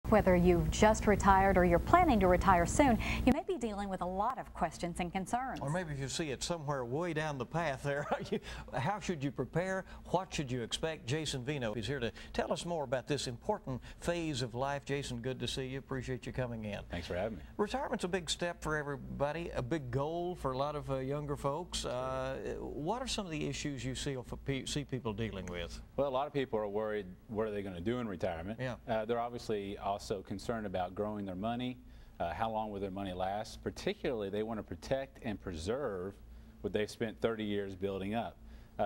Whether you've just retired or you're planning to retire soon, you may be dealing with a lot of questions and concerns. Or maybe if you see it somewhere way down the path there, how should you prepare? What should you expect? Jason Veno is here to tell us more about this important phase of life. Jason, good to see you. Appreciate you coming in. Thanks for having me. Retirement's a big step for everybody, a big goal for a lot of younger folks. What are some of the issues you see people dealing with? Well, a lot of people are worried, what are they going to do in retirement? Yeah. They're obviously also concerned about growing their money. How long will their money last? Particularly, they want to protect and preserve what they've spent 30 years building up.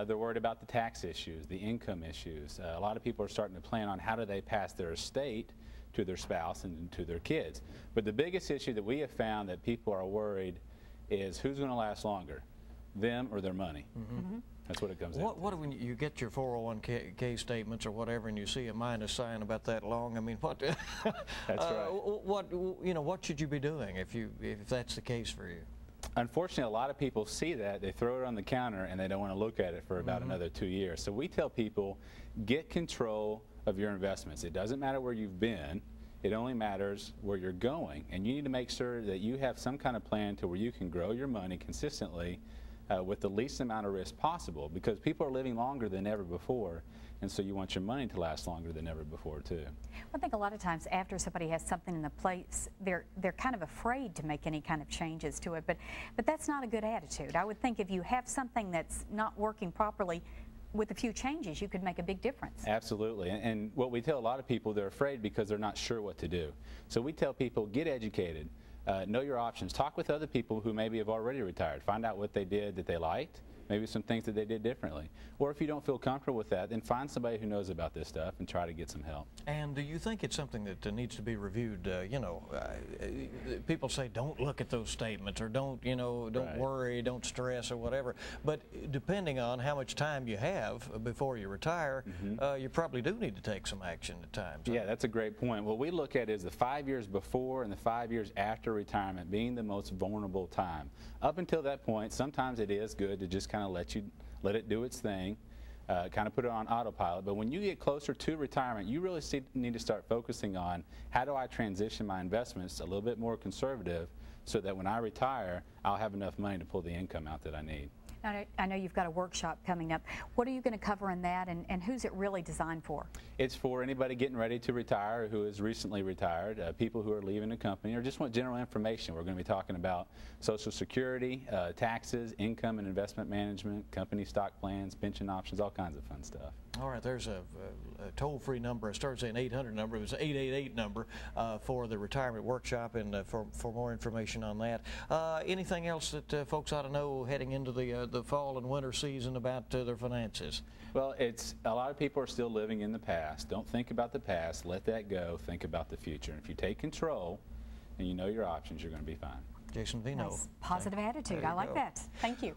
They're worried about the tax issues, the income issues. A lot of people are starting to plan on how do they pass their estate to their spouse and to their kids. But the biggest issue that we have found that people are worried is who's going to last longer, them or their money. Mm-hmm. That's what it comes down to. What when you get your 401k statements or whatever, and you see a minus sign about that long? I mean, what? That's right. What should you be doing if that's the case for you? Unfortunately, a lot of people see that, they throw it on the counter, and they don't want to look at it for about another 2 years. So we tell people, get control of your investments. It doesn't matter where you've been. It only matters where you're going. And you need to make sure that you have some kind of plan to where you can grow your money consistently with the least amount of risk possible, because people are living longer than ever before, and so you want your money to last longer than ever before too. I think a lot of times after somebody has something in the place, they're kind of afraid to make any kind of changes to it, but that's not a good attitude. I would think if you have something that's not working properly, with a few changes, you could make a big difference. Absolutely, and what we tell a lot of people, they're afraid because they're not sure what to do. So we tell people, get educated. Know your options. Talk with other people who maybe have already retired. Find out what they did that they liked, maybe some things that they did differently. Or if you don't feel comfortable with that, then find somebody who knows about this stuff and try to get some help. And do you think it's something that needs to be reviewed? People say don't look at those statements, or don't Right. worry, don't stress, or whatever. But depending on how much time you have before you retire, you probably do need to take some action at times. Yeah, that's a great point. What we look at is the 5 years before and the 5 years after retirement being the most vulnerable time. Up until that point, sometimes it is good to just kind of let it do its thing, kind of put it on autopilot. But when you get closer to retirement, you really need to start focusing on how do I transition my investments a little bit more conservative so that when I retire, I'll have enough money to pull the income out that I need. I know you've got a workshop coming up. What are you going to cover in that, and who's it really designed for? It's for anybody getting ready to retire, who is recently retired, people who are leaving the company, or just want general information. We're going to be talking about Social Security, taxes, income and investment management, company stock plans, pension options, all kinds of fun stuff. All right, there's a toll-free number. It starts at an 800 number. It was an 888 number for the retirement workshop, and for more information on that. Anything else that folks ought to know heading into the fall and winter season about their finances? Well, a lot of people are still living in the past. Don't think about the past. Let that go. Think about the future. And if you take control and you know your options, you're going to be fine. Jason Veno. Nice. Positive attitude. I like that. Thank you.